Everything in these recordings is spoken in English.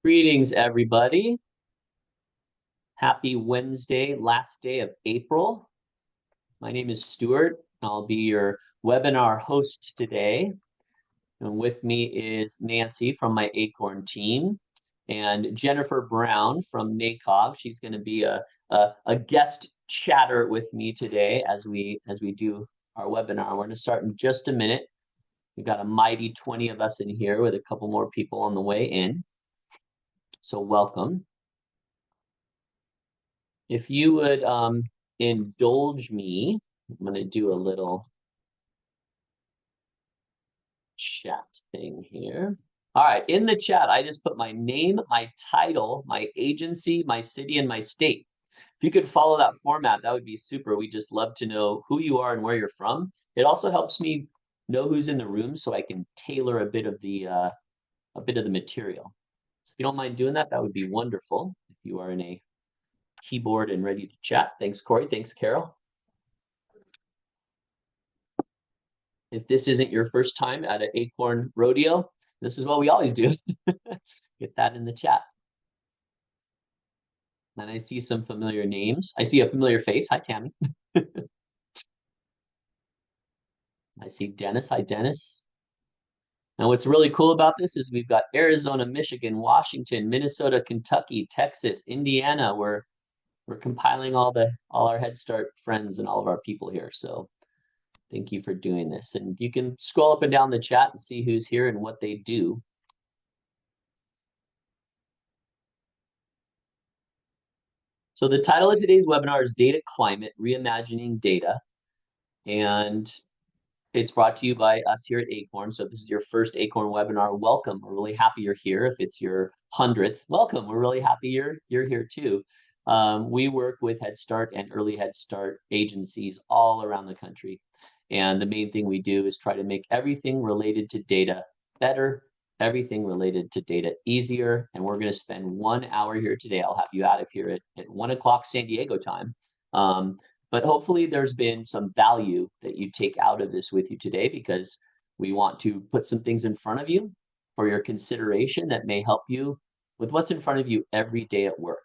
Greetings, everybody. Happy Wednesday, last day of April. My name is Stuart. I'll be your webinar host today. And with me is Nancy from my Acorn team and Jennifer Brown from NACOG. She's going to be a guest chatter with me today as we do our webinar. We're going to start in just a minute. We've got a mighty 20 of us in here with a couple more people on the way in. So welcome. If you would indulge me, I'm going to do a little chat thing here. All right, in the chat, I just put my name, my title, my agency, my city, and my state. If you could follow that format, that would be super. We just love to know who you are and where you're from. It also helps me know who's in the room so I can tailor a bit of the material. So if you don't mind doing that, that would be wonderful. If you are in a keyboard and ready to chat. Thanks, Corey. Thanks, Carol. If this isn't your first time at an Acorn rodeo, this is what we always do. Get that in the chat. And I see some familiar names. I see a familiar face. Hi, Tammy. I see Dennis. Hi, Dennis. And what's really cool about this is we've got Arizona, Michigan, Washington, Minnesota, Kentucky, Texas, Indiana. We're compiling all our Head Start friends and all of our people here. So thank you for doing this. And you can scroll up and down the chat and see who's here and what they do. So the title of today's webinar is Data Climate, Reimagining Data. And it's brought to you by us here at Acorn. So if this is your first Acorn webinar, welcome. We're really happy you're here. If it's your 100th, welcome. We're really happy you're here too. We work with Head Start and early Head Start agencies all around the country. And the main thing we do is try to make everything related to data better, everything related to data easier. And we're going to spend 1 hour here today. I'll have you out of here at 1 o'clock San Diego time. But hopefully there's been some value that you take out of this with you today, because we want to put some things in front of you for your consideration that may help you with what's in front of you every day at work.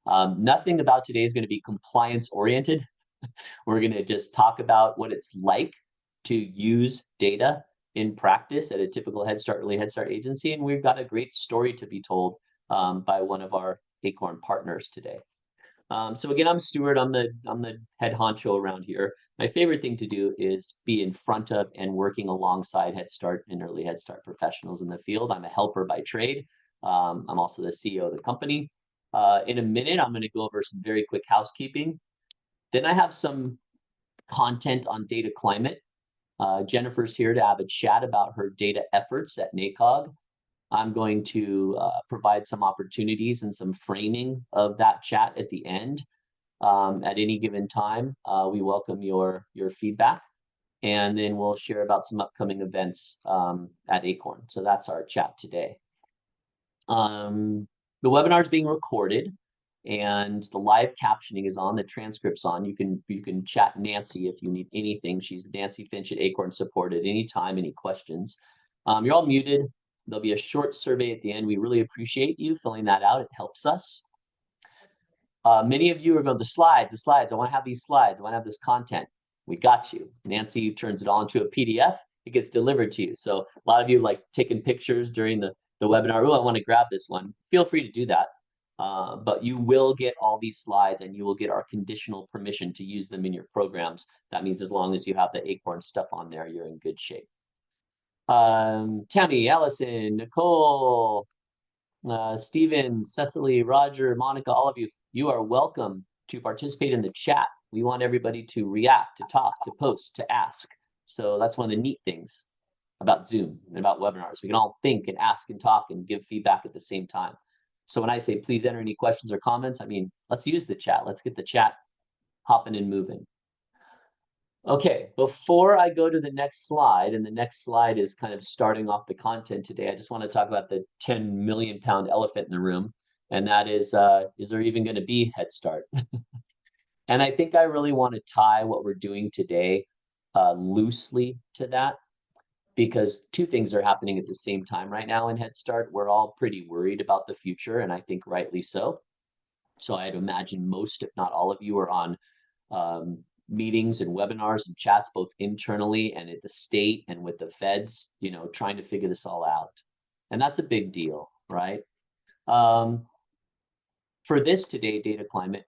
Nothing about today is going to be compliance oriented. We're going to just talk about what it's like to use data in practice at a typical Head Start, early Head Start agency. And we've got a great story to be told by one of our Acorn partners today. So again, I'm Stuart. I'm the head honcho around here. My favorite thing to do is be in front of and working alongside Head Start and early Head Start professionals in the field. I'm a helper by trade. I'm also the CEO of the company. In a minute, I'm going to go over some very quick housekeeping. Then I have some content on data climate. Jennifer's here to have a chat about her data efforts at NACOG. I'm going to provide some opportunities and some framing of that chat at the end. At any given time, we welcome your feedback, and then we'll share about some upcoming events at Acorn. So that's our chat today. The webinar is being recorded, and the live captioning is on, the transcript's on. You can chat Nancy if you need anything. She's Nancy Finch at Acorn Support at any time, any questions. You're all muted. There'll be a short survey at the end. We really appreciate you filling that out. It helps us. Many of you are going, the slides. I want to have these slides. I want to have this content. We got you. Nancy turns it all into a PDF. It gets delivered to you. So a lot of you like taking pictures during the webinar. Oh, I want to grab this one. Feel free to do that. But you will get all these slides, and you will get our conditional permission to use them in your programs. That means as long as you have the Acorn stuff on there, you're in good shape. Tammy, Allison, Nicole, Stephen, Cecily, Roger, Monica, all of you, you are welcome to participate in the chat. We want everybody to react, to talk, to post, to ask. So that's one of the neat things about Zoom and about webinars. We can all think and ask and talk and give feedback at the same time. So when I say please enter any questions or comments, I mean, let's use the chat. Let's get the chat hopping and moving. Okay, before I go to the next slide, and the next slide is kind of starting off the content today, I just want to talk about the 10 million pound elephant in the room, and that is there even going to be Head Start? And I think I really want to tie what we're doing today loosely to that, because two things are happening at the same time right now in Head Start. We're all pretty worried about the future, and I think rightly so. So I'd imagine most, if not all of you, are on meetings and webinars and chats, both internally and at the state and with the feds, trying to figure this all out. And that's a big deal, right? For this today, data climate,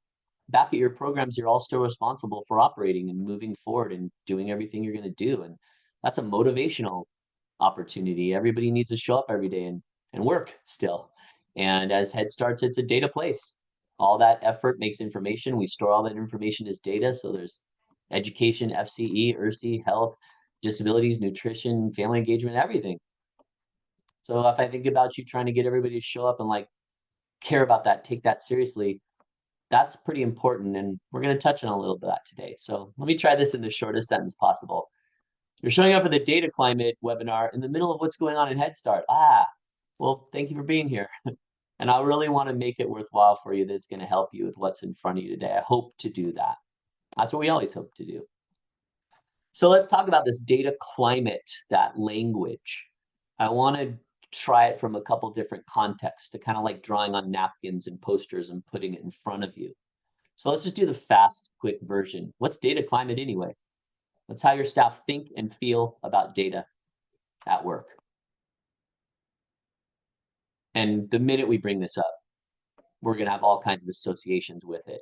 back at your programs, you're all still responsible for operating and moving forward and doing everything you're going to do. And that's a motivational opportunity. Everybody needs to show up every day and work still. And as Head Starts, it's a data place. All that effort makes information. We store all that information as data. So there's education, FCE, ERC, health, disabilities, nutrition, family engagement, everything. So if I think about you trying to get everybody to show up and like care about that, take that seriously, that's pretty important. And we're going to touch on a little bit of that today. So let me try this in the shortest sentence possible. You're showing up for the data climate webinar in the middle of what's going on in Head Start. Well, thank you for being here. And I really want to make it worthwhile for you. That's going to help you with what's in front of you today. I hope to do that. That's what we always hope to do. So let's talk about this data climate, that language. I want to try it from a couple different contexts to kind of like drawing on napkins and posters and putting it in front of you. So let's just do the fast, quick version. What's data climate anyway? That's how your staff think and feel about data at work. And the minute we bring this up, we're going to have all kinds of associations with it.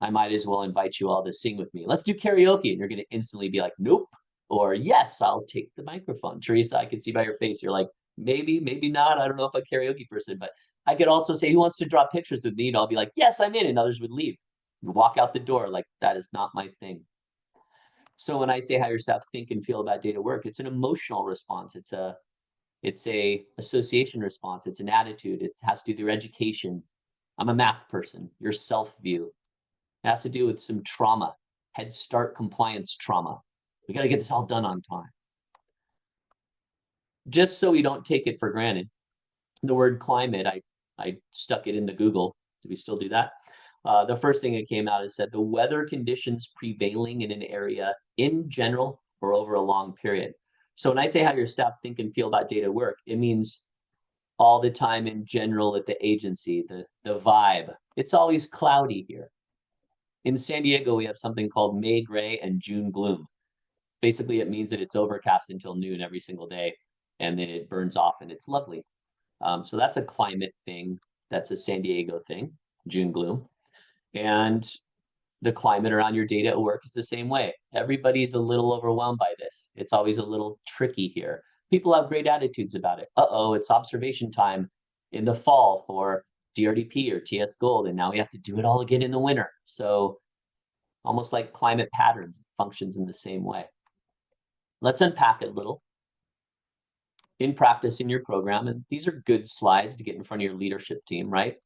I might as well invite you all to sing with me. Let's do karaoke. And you're going to instantly be like, nope. Or yes, I'll take the microphone. Teresa, I can see by your face. You're like, maybe, maybe not. I don't know if I'm a karaoke person, but I could also say, who wants to draw pictures with me? And I'll be like, yes, I'm in. And others would leave. You walk out the door like, that is not my thing. So when I say how your staff think and feel about data work, it's an emotional response. It's a association response. It's an attitude. It has to do with your education. I'm a math person. Your self-view. It has to do with some trauma, Head Start compliance trauma. We got to get this all done on time. Just so we don't take it for granted, the word climate, I stuck it into Google. Do we still do that? The first thing that came out is that the weather conditions prevailing in an area in general or over a long period. So when I say how your staff think and feel about data work, it means all the time in general at the agency, the vibe. It's always cloudy here. In San Diego, we have something called May gray and June gloom. Basically, it means that it's overcast until noon every single day, and then it burns off and it's lovely. So that's a climate thing. That's a San Diego thing, June gloom. And the climate around your data at work is the same way. Everybody's a little overwhelmed by this. It's always a little tricky here. People have great attitudes about it. Uh-oh, it's observation time in the fall for DRDP or TS Gold, and now we have to do it all again in the winter. So almost like climate patterns, functions in the same way. Let's unpack it a little in practice in your program. And these are good slides to get in front of your leadership team, right?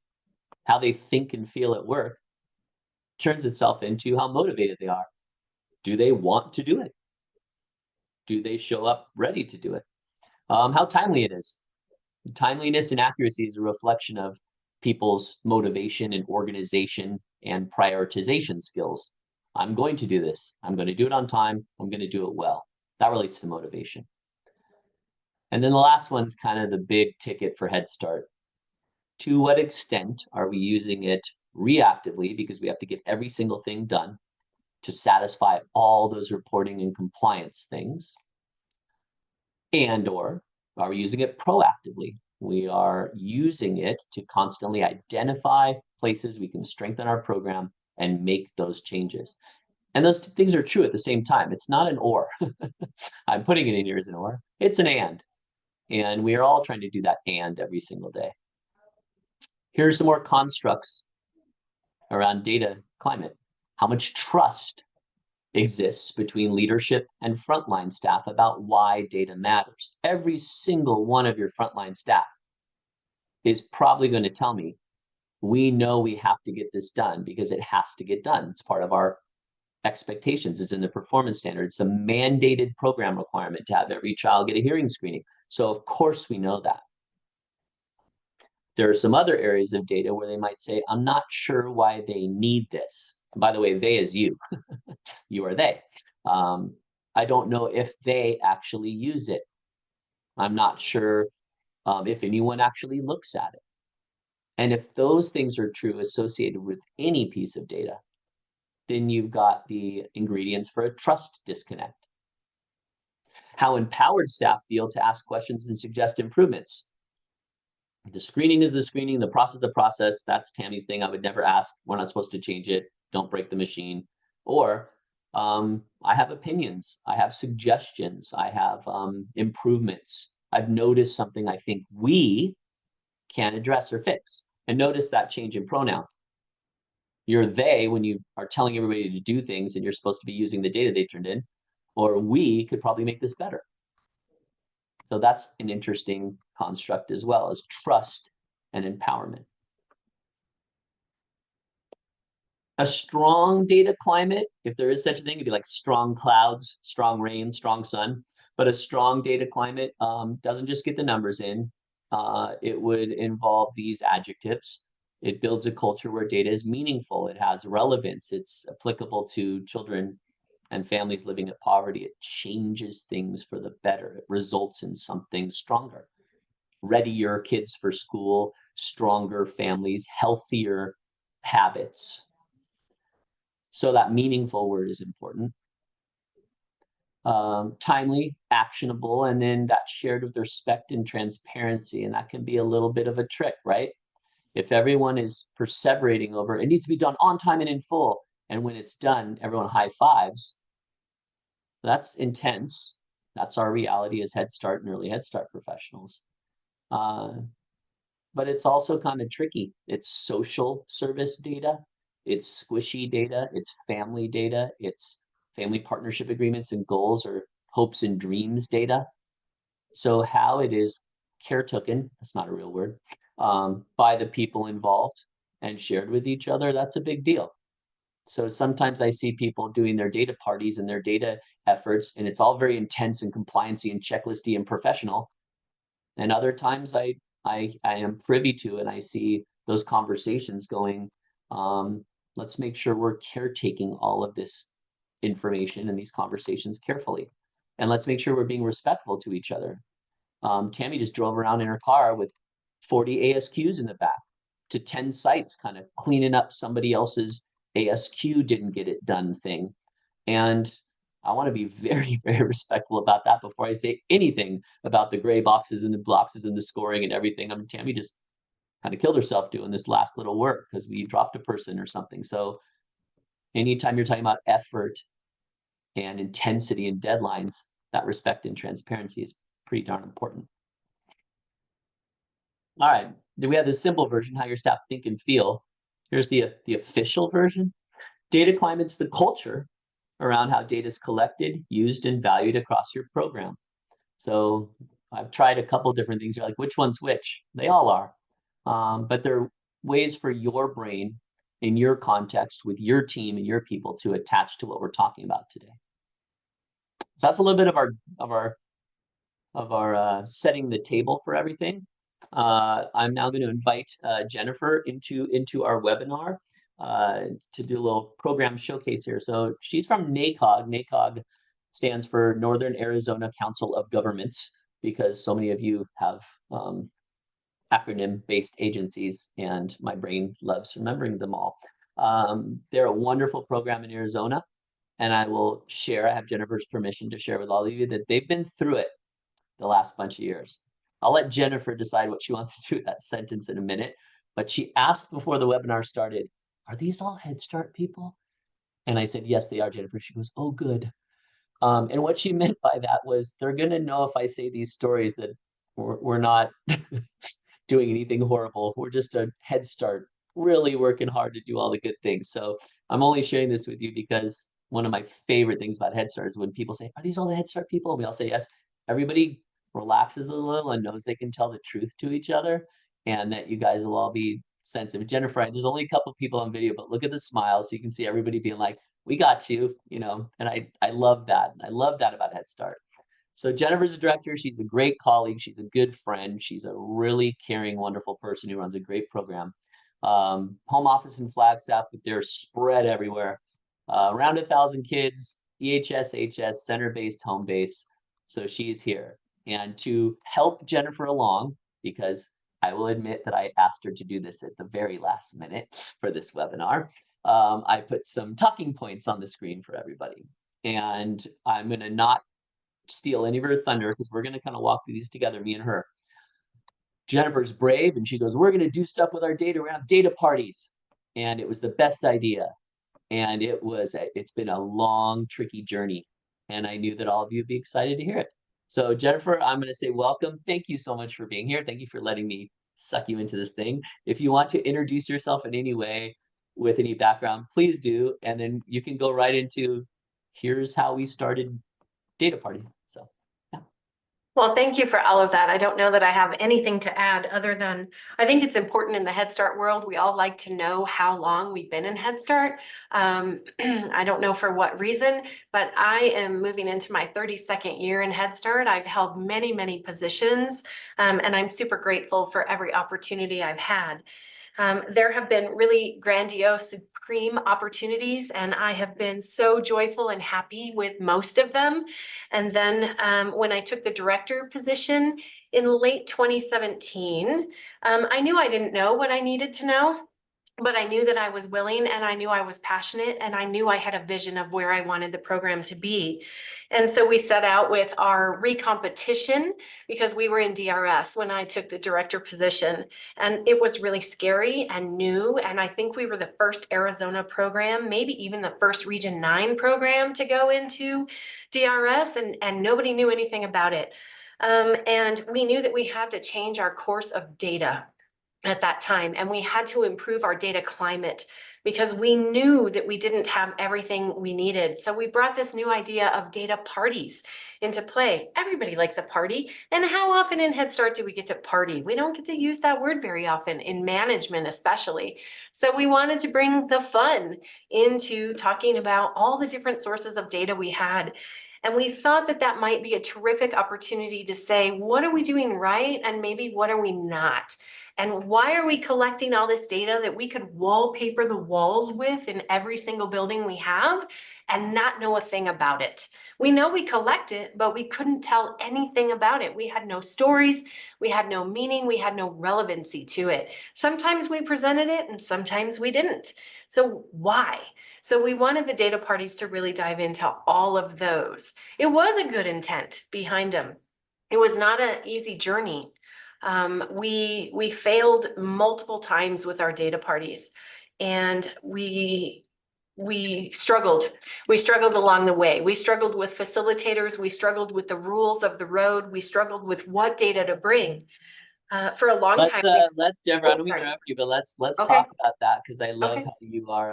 How they think and feel at work turns itself into how motivated they are. Do they want to do it? Do they show up ready to do it? How timely it is. Timeliness and accuracy is a reflection of people's motivation and organization and prioritization skills. I'm going to do this. I'm going to do it on time. I'm going to do it well. That relates to motivation. And then the last one's kind of the big ticket for Head Start. To what extent are we using it reactively, because we have to get every single thing done to satisfy all those reporting and compliance things? And or are we using it proactively? We are using it to constantly identify places we can strengthen our program and make those changes. And those things are true at the same time. It's not an or. I'm putting it in here as an or. It's an and. And we are all trying to do that and every single day. Here's some more constructs around data climate. How much trust exists between leadership and frontline staff about why data matters? Every single one of your frontline staff is probably going to tell me, we know we have to get this done because it has to get done. It's part of our expectations. It's in the performance standard. It's a mandated program requirement to have every child get a hearing screening. So of course we know that. There are some other areas of data where they might say, I'm not sure why they need this. And by the way, they is you. You are they. I don't know if they actually use it. I'm not sure if anyone actually looks at it. And if those things are true associated with any piece of data, then you've got the ingredients for a trust disconnect. How empowered staff feel to ask questions and suggest improvements. The screening is the screening, the process. That's Tammy's thing. I would never ask. We're not supposed to change it. Don't break the machine. Or I have opinions. I have suggestions. I have improvements. I've noticed something I think we can address or fix. And notice that change in pronoun. You're they when you are telling everybody to do things and you're supposed to be using the data they turned in, or we could probably make this better. So that's an interesting construct as well, as trust and empowerment. A strong data climate, if there is such a thing, it'd be like strong clouds, strong rain, strong sun. But a strong data climate doesn't just get the numbers in. It would involve these adjectives. It builds a culture where data is meaningful. It has relevance. It's applicable to children and families living in poverty. It changes things for the better. It results in something stronger. Readier kids for school, stronger families, healthier habits. So that meaningful word is important. Timely, actionable, and then that shared with respect and transparency. And that can be a little bit of a trick, right? If everyone is perseverating over, it needs to be done on time and in full. And when it's done, everyone high fives. That's intense. That's our reality as Head Start and early Head Start professionals. But it's also kind of tricky. It's social service data. It's squishy data. It's family data. It's family partnership agreements and goals or hopes and dreams data. So how it is caretaken, that's not a real word, by the people involved and shared with each other, that's a big deal. So sometimes I see people doing their data parties and their data efforts, and it's all very intense and compliancy and checklisty and professional. And other times I am privy to and I see those conversations going, let's make sure we're caretaking all of this information and these conversations carefully. And let's make sure we're being respectful to each other. Tammy just drove around in her car with 40 ASQs in the back to 10 sites, kind of cleaning up somebody else's ASQ didn't get it done thing. And I want to be very, very respectful about that before I say anything about the gray boxes and the boxes and the scoring and everything. Tammy just kind of killed herself doing this last little work because we dropped a person or something. So anytime you're talking about effort and intensity and deadlines, that respect and transparency is pretty darn important. All right, then we have the simple version, how your staff think and feel. Here's the official version. Data climate's the culture around how data is collected, used, and valued across your program. So I've tried a couple different things. You're like, which one's which? They all are. But they're ways for your brain in your context with your team and your people to attach to what we're talking about today. So that's a little bit of our setting the table for everything. I'm now going to invite Jennifer into our webinar to do a little program showcase here. So she's from NACOG. NACOG stands for Northern Arizona Council of Governments, because so many of you have acronym-based agencies, and my brain loves remembering them all. They're a wonderful program in Arizona, and I will share, I have Jennifer's permission to share with all of you that they've been through it the last bunch of years. I'll let Jennifer decide what she wants to do with that sentence in a minute, but she asked before the webinar started, are these all Head Start people? And I said, yes, they are, Jennifer. She goes, oh, good. And what she meant by that was they're going to know if I say these stories that we're not doing anything horrible. We're just a Head Start, really working hard to do all the good things. So I'm only sharing this with you because one of my favorite things about Head Start is when people say, are these all the Head Start people? And we all say yes. Everybody relaxes a little and knows they can tell the truth to each other, and that you guys will all be sensitive. Jennifer, there's only a couple people on video, but look at the smiles. So you can see everybody being like, we got you, and I love that. I love that about Head Start. So Jennifer's a director. She's a great colleague. She's a good friend. She's a really caring, wonderful person who runs a great program. Home office in Flagstaff, but they're spread everywhere. Around 1,000 kids, EHS, HS, center-based, home base. So she's here. And to help Jennifer along, because I will admit that I asked her to do this at the very last minute for this webinar, I put some talking points on the screen for everybody. And I'm going to not steal any of her thunder because we're going to kind of walk through these together, me and her. Jennifer's brave and she goes, we're going to do stuff with our data. We're going to have data parties. And it was the best idea. And it's been a long, tricky journey. And I knew that all of you would be excited to hear it. So Jennifer, I'm going to say welcome. Thank you so much for being here. Thank you for letting me suck you into this thing. If you want to introduce yourself in any way with any background, please do. And then you can go right into, here's how we started data parties. So, yeah. Well, thank you for all of that. I don't know that I have anything to add other than I think it's important in the Head Start world. We all like to know how long we've been in Head Start. I don't know for what reason, but I am moving into my 32nd year in Head Start. I've held many, many positions, and I'm super grateful for every opportunity I've had. There have been really grandiose, supreme opportunities, and I have been so joyful and happy with most of them. And then when I took the director position in late 2017, I knew I didn't know what I needed to know. But I knew that I was willing and I knew I was passionate and I knew I had a vision of where I wanted the program to be. And so we set out with our recompetition because we were in DRS when I took the director position. And it was really scary and new. And I think we were the first Arizona program, maybe even the first Region 9 program to go into DRS, and nobody knew anything about it. And we knew that we had to change our course of data at that time, and we had to improve our data climate because we knew that we didn't have everything we needed. So we brought this new idea of data parties into play. Everybody likes a party, and how often in Head Start do we get to party? We don't get to use that word very often, in management especially. So we wanted to bring the fun into talking about all the different sources of data we had. And we thought that that might be a terrific opportunity to say, what are we doing right? And maybe what are we not? And why are we collecting all this data that we could wallpaper the walls with in every single building we have and not know a thing about it? We know we collect it, but we couldn't tell anything about it. We had no stories, we had no meaning, we had no relevancy to it. Sometimes we presented it and sometimes we didn't. So why? So we wanted the data parties to really dive into all of those. It was a good intent behind them. It was not an easy journey. We failed multiple times with our data parties, and we struggled. We struggled along the way. We struggled with facilitators. We struggled with the rules of the road. We struggled with what data to bring. For a long time. Let's Deborah, I don't mean to interrupt you, but let's Okay. talk about that because I love Okay. how you are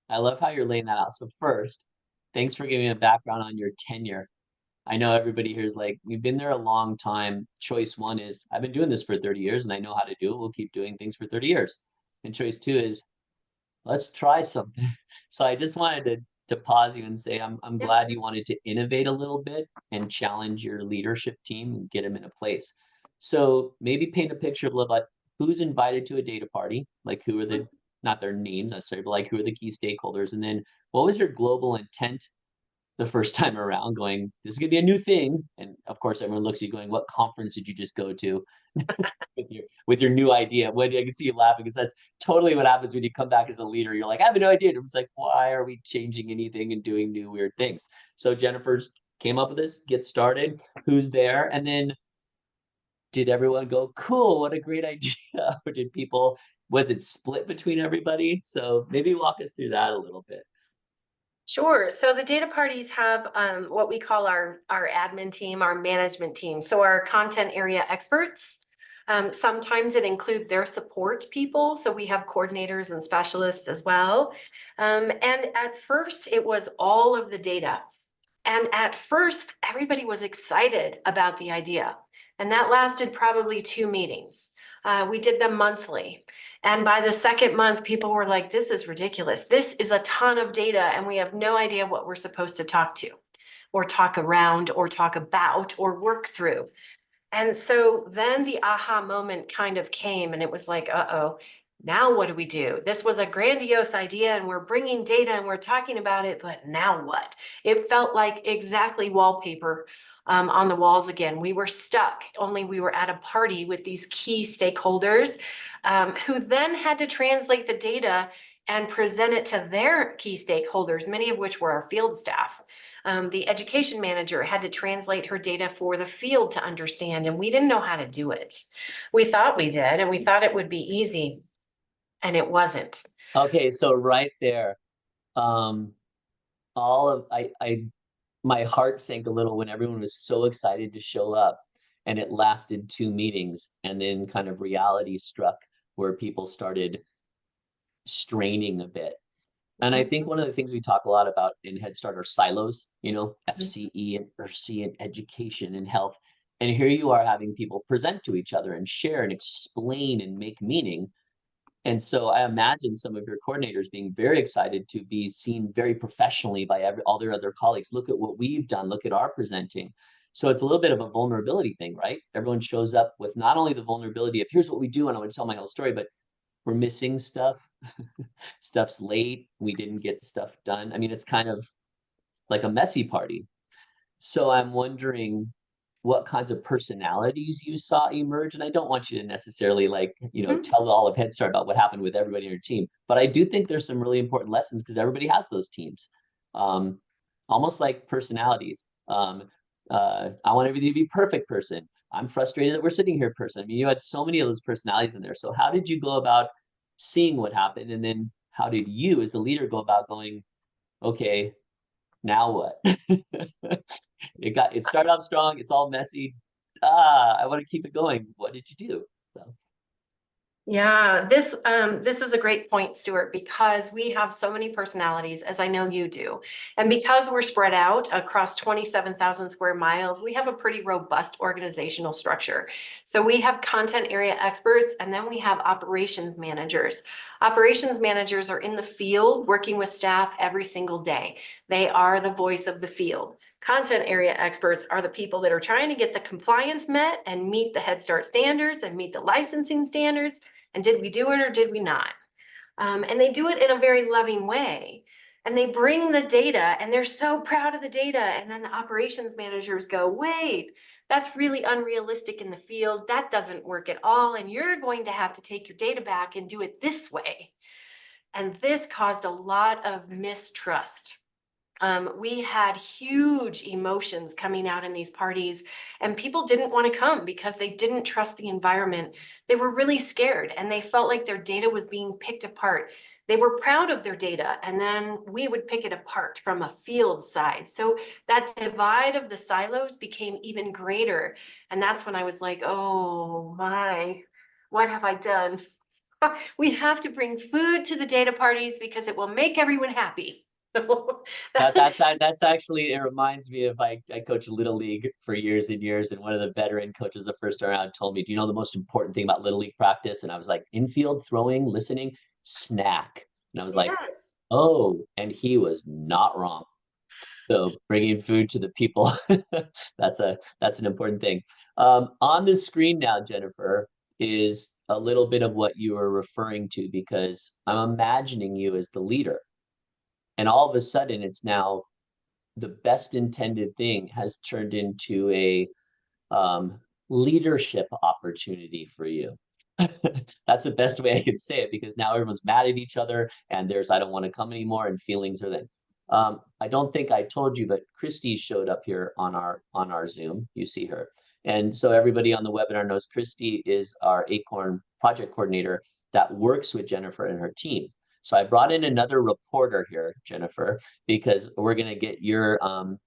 I love how you're laying that out. So first, thanks for giving a background on your tenure. I know everybody here is like, we've been there a long time. Choice one is, I've been doing this for 30 years and I know how to do it. We'll keep doing things for 30 years. And choice two is, let's try something. So I just wanted to pause you and say, I'm Yeah. glad you wanted to innovate a little bit and challenge your leadership team and get them in a place. So maybe paint a picture of like who's invited to a data party, like who are the, not their names necessarily, but like who are the key stakeholders? And then what was your global intent the first time around, going, this is gonna be a new thing? And of course everyone looks at you going, what conference did you just go to with your new idea? When I can see you laughing, because that's totally what happens when you come back as a leader. You're like, I have no idea. It's like, why are we changing anything and doing new weird things? So Jennifer's came up with this, get started, who's there, and then did everyone go, cool, what a great idea? Or did people, was it split between everybody? So maybe walk us through that a little bit. Sure. So the data parties have what we call our admin team, our management team. So our content area experts. Sometimes it includes their support people. So we have coordinators and specialists as well. And at first it was all of the data. And at first everybody was excited about the idea. And that lasted probably 2 meetings. We did them monthly. And by the second month, people were like, this is ridiculous. This is a ton of data, and we have no idea what we're supposed to talk to, or talk around, or talk about, or work through. And so then the aha moment kind of came, and it was like, uh-oh, now what do we do? This was a grandiose idea, and we're bringing data and we're talking about it, but now what? It felt like exactly wallpaper on the walls again. We were stuck, only we were at a party with these key stakeholders who then had to translate the data and present it to their key stakeholders, many of which were our field staff. The education manager had to translate her data for the field to understand, and we didn't know how to do it. We thought we did, and we thought it would be easy, and it wasn't. Okay, so right there, um, all of I my heart sank a little when everyone was so excited to show up, and it lasted 2 meetings, and then kind of reality struck where people started straining a bit. And I think one of the things we talk a lot about in Head Start are silos, FCE and RC and education and health. And here you are having people present to each other and share and explain and make meaning. And so I imagine some of your coordinators being very excited to be seen very professionally by all their other colleagues. Look at what we've done. Look at our presenting. So it's a little bit of a vulnerability thing, right? Everyone shows up with not only the vulnerability of here's what we do and I want to tell my whole story, but we're missing stuff. Stuff's late. We didn't get stuff done. I mean, it's kind of like a messy party. So I'm wondering what kinds of personalities you saw emerge. And I don't want you to necessarily tell all of Head Start about what happened with everybody on your team. But I do think there's some really important lessons because everybody has those teams, um, almost like personalities. I want everything to be perfect person. I'm frustrated that we're sitting here person. I mean, you had so many of those personalities in there. So how did you go about seeing what happened? And then how did you as a leader go about going, okay, now what? It started out strong, it's all messy. I want to keep it going. What did you do? So Yeah, this is a great point, Stuart, because we have so many personalities, as I know you do. And because we're spread out across 27,000 square miles, we have a pretty robust organizational structure. So we have content area experts, and then we have operations managers. Operations managers are in the field working with staff every single day. They are the voice of the field. Content area experts are the people that are trying to get the compliance met and meet the Head Start standards and meet the licensing standards. And did we do it or did we not? And they do it in a very loving way. And they bring the data and they're so proud of the data. And then the operations managers go, wait, that's really unrealistic in the field. That doesn't work at all. And you're going to have to take your data back and do it this way. And this caused a lot of mistrust. We had huge emotions coming out in these parties, and people didn't want to come because they didn't trust the environment. They were really scared and they felt like their data was being picked apart. They were proud of their data, and then we would pick it apart from a field side. So that divide of the silos became even greater. And that's when I was like, oh my, what have I done? We have to bring food to the data parties because it will make everyone happy. that's actually, it reminds me of I coached Little League for years and years, and one of the veteran coaches the first round told me, "Do you know the most important thing about Little League practice?" And I was like, "Infield, throwing, listening, snack." And I was like, Yes. "Oh," and he was not wrong. So bringing food to the people, that's an important thing. On the screen now, Jennifer, is a little bit of what you were referring to because I'm imagining you as the leader. And all of a sudden, it's now the best intended thing has turned into a um, leadership opportunity for you. That's the best way I could say it because now everyone's mad at each other and there's I don't want to come anymore and feelings are then. I don't think I told you, but Christy showed up here on our Zoom. You see her. And so everybody on the webinar knows Christy is our Acorn project coordinator that works with Jennifer and her team. So I brought in another reporter here, Jennifer, because we're going to get your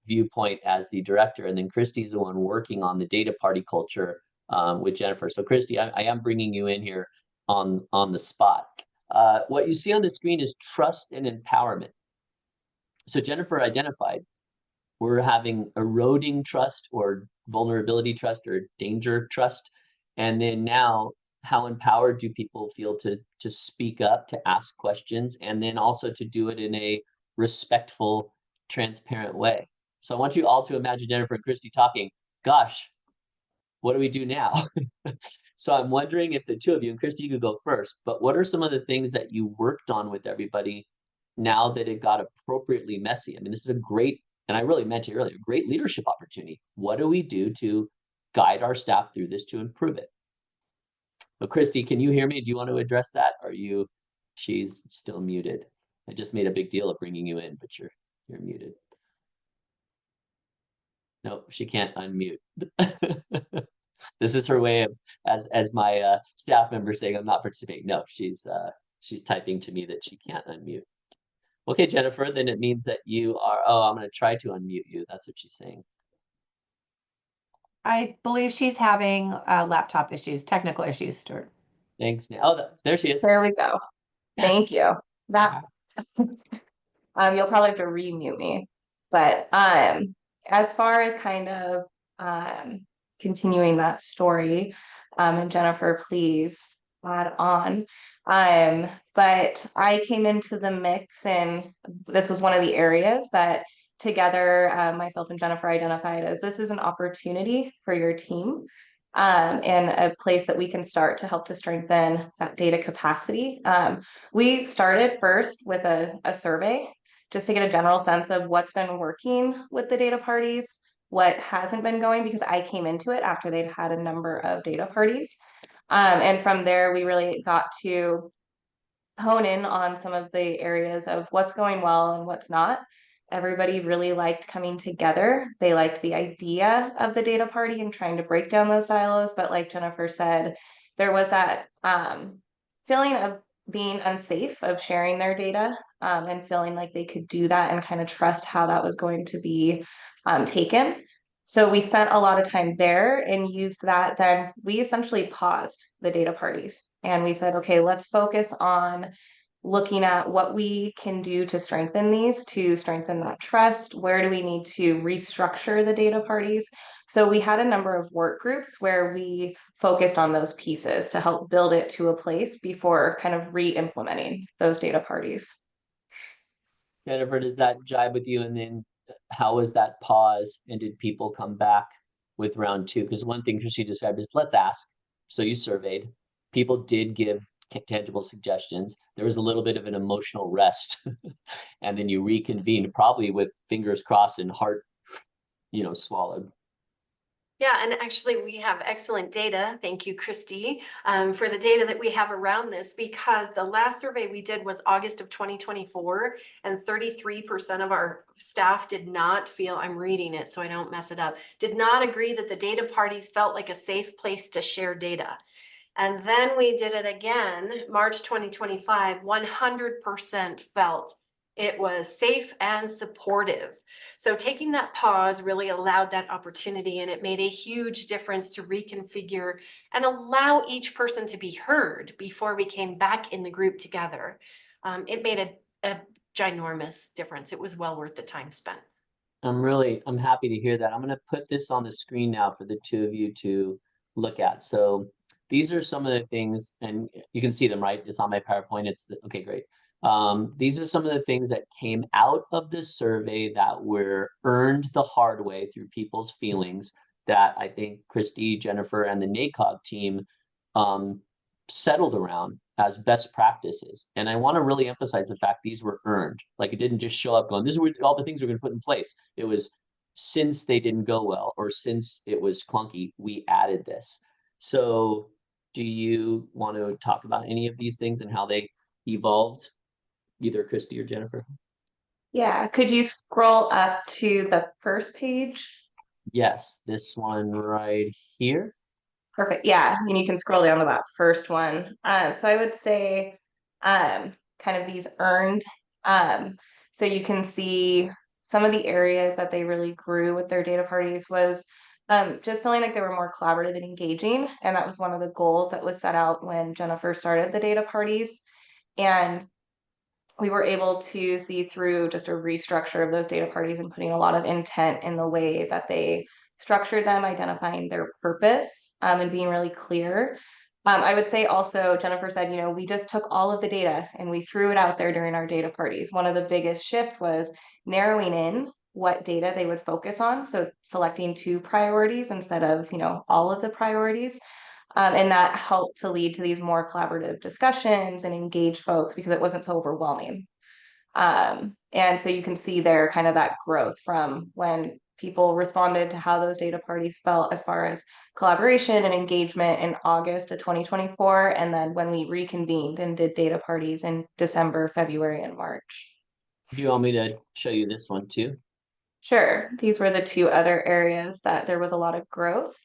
viewpoint as the director. And then Christy's the one working on the data party culture with Jennifer. So Christy, I am bringing you in here on the spot. What you see on the screen is trust and empowerment. So Jennifer identified we're having eroding trust or vulnerability trust or danger trust. And then now, how empowered do people feel to speak up, to ask questions, and then also to do it in a respectful, transparent way? So I want you all to imagine Jennifer and Christy talking, gosh, what do we do now? So I'm wondering if the two of you, and Christy, you could go first, but what are some of the things that you worked on with everybody now that it got appropriately messy? I mean, this is a great and I really meant it earlier, great leadership opportunity. What do we do to guide our staff through this to improve it? But Christy, can you hear me? Do you want to address that? She's still muted. I just made a big deal of bringing you in, but you're muted. No, she can't unmute. This is her way of, as my staff member saying I'm not participating. No, she's typing to me that she can't unmute. Okay, Jennifer, then it means that you are, oh, I'm going to try to unmute you. That's what she's saying. I believe she's having laptop issues, technical issues, Stuart. Thanks. Oh, there she is. There we go. Yes. Thank you. That you'll probably have to remute me. But as far as kind of continuing that story, and Jennifer, please add on. But I came into the mix, and this was one of the areas that together myself and Jennifer identified as this is an opportunity for your team, and a place that we can start to help to strengthen that data capacity. We started first with a survey just to get a general sense of what's been working with the data parties, what hasn't been going, because I came into it after they'd had a number of data parties. And from there, we really got to hone in on some of the areas of what's going well and what's not. Everybody really liked coming together. They liked the idea of the data party and trying to break down those silos. But like Jennifer said, there was that feeling of being unsafe of sharing their data, and feeling like they could do that and kind of trust how that was going to be taken. So we spent a lot of time there and used that. Then we essentially paused the data parties and we said, okay, let's focus on looking at what we can do to strengthen these, to strengthen that trust. Where do we need to restructure the data parties? So we had a number of work groups where we focused on those pieces to help build it to a place before kind of re-implementing those data parties. Jennifer, does that jibe with you? And then how was that pause? And did people come back with round two? Because one thing Christy described is let's ask. So you surveyed. People did give tangible suggestions. There was a little bit of an emotional rest. And then you reconvened, probably with fingers crossed and heart, swallowed. Yeah, and actually we have excellent data. Thank you, Christy, for the data that we have around this, because the last survey we did was August of 2024, and 33% of our staff did not feel, I'm reading it so I don't mess it up, did not agree that the data parties felt like a safe place to share data. And then we did it again, March 2025, 100% felt it was safe and supportive. So taking that pause really allowed that opportunity, and it made a huge difference to reconfigure and allow each person to be heard before we came back in the group together. It made a ginormous difference. It was well worth the time spent. I'm happy to hear that. I'm going to put this on the screen now for the two of you to look at. So these are some of the things, and you can see them, right? It's on my PowerPoint. Okay, great. These are some of the things that came out of this survey that were earned the hard way through people's feelings that I think Christy, Jennifer, and the NACOG team settled around as best practices. And I want to really emphasize the fact these were earned. Like it didn't just show up going, this is all the things we're going to put in place. It was, since they didn't go well or since it was clunky, we added this. So do you want to talk about any of these things and how they evolved, either Christy or Jennifer? Yeah, could you scroll up to the first page? Yes, this one right here. Perfect. Yeah, and you can scroll down to that first one. So I would say kind of these earned. So you can see some of the areas that they really grew with their data parties was just feeling like they were more collaborative and engaging. And that was one of the goals that was set out when Jennifer started the data parties. And we were able to see through just a restructure of those data parties and putting a lot of intent in the way that they structured them, identifying their purpose, and being really clear. I would say also, Jennifer said, we just took all of the data and we threw it out there during our data parties. One of the biggest shift was narrowing in what data they would focus on. So selecting 2 priorities instead of, all of the priorities. And that helped to lead to these more collaborative discussions and engage folks because it wasn't so overwhelming. And so you can see there kind of that growth from when people responded to how those data parties felt as far as collaboration and engagement in August of 2024, and then when we reconvened and did data parties in December, February, and March. Do you want me to show you this one too? Sure, these were the two other areas that there was a lot of growth.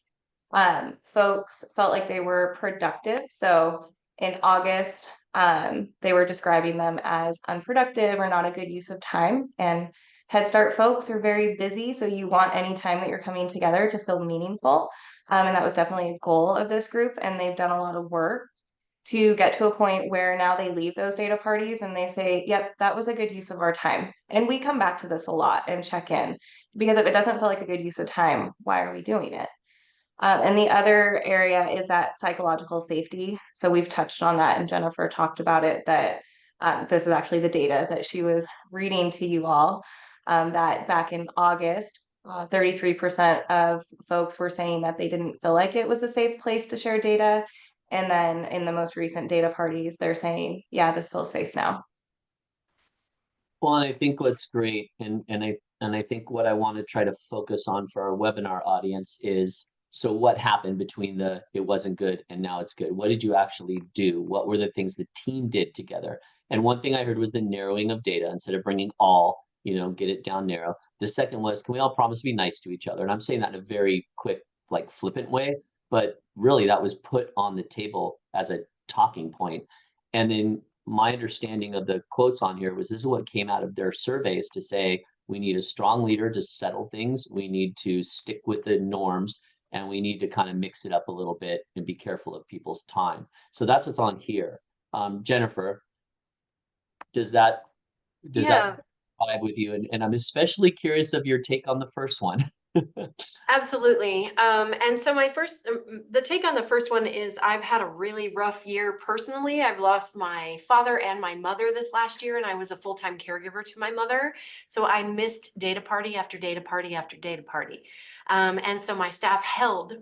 Folks felt like they were productive. So in August, they were describing them as unproductive or not a good use of time. And Head Start folks are very busy, so you want any time that you're coming together to feel meaningful. And that was definitely a goal of this group, and they've done a lot of work to get to a point where now they leave those data parties and they say, yep, that was a good use of our time. And we come back to this a lot and check in, because if it doesn't feel like a good use of time, why are we doing it? And the other area is that psychological safety. So we've touched on that, and Jennifer talked about it, that this is actually the data that she was reading to you all, that back in August, 33% of folks were saying that they didn't feel like it was a safe place to share data. And then in the most recent data parties, they're saying, yeah, this feels safe now. Well, and I think what's great, and I think what I want to try to focus on for our webinar audience is, so what happened between the it wasn't good and now it's good? What did you actually do? What were the things the team did together? And one thing I heard was the narrowing of data instead of bringing all, get it down narrow. The second was, can we all promise to be nice to each other? And I'm saying that in a very quick, like flippant way, but really that was put on the table as a talking point. And then my understanding of the quotes on here was this is what came out of their surveys to say we need a strong leader to settle things, we need to stick with the norms, and we need to kind of mix it up a little bit and be careful of people's time. So that's what's on here. Jennifer, does that Yeah. vibe with you? And I'm especially curious of your take on the first one. Absolutely. And so the take on the first one is I've had a really rough year personally. I've lost my father and my mother this last year, and I was a full-time caregiver to my mother. So I missed data party after data party after data party. And so my staff held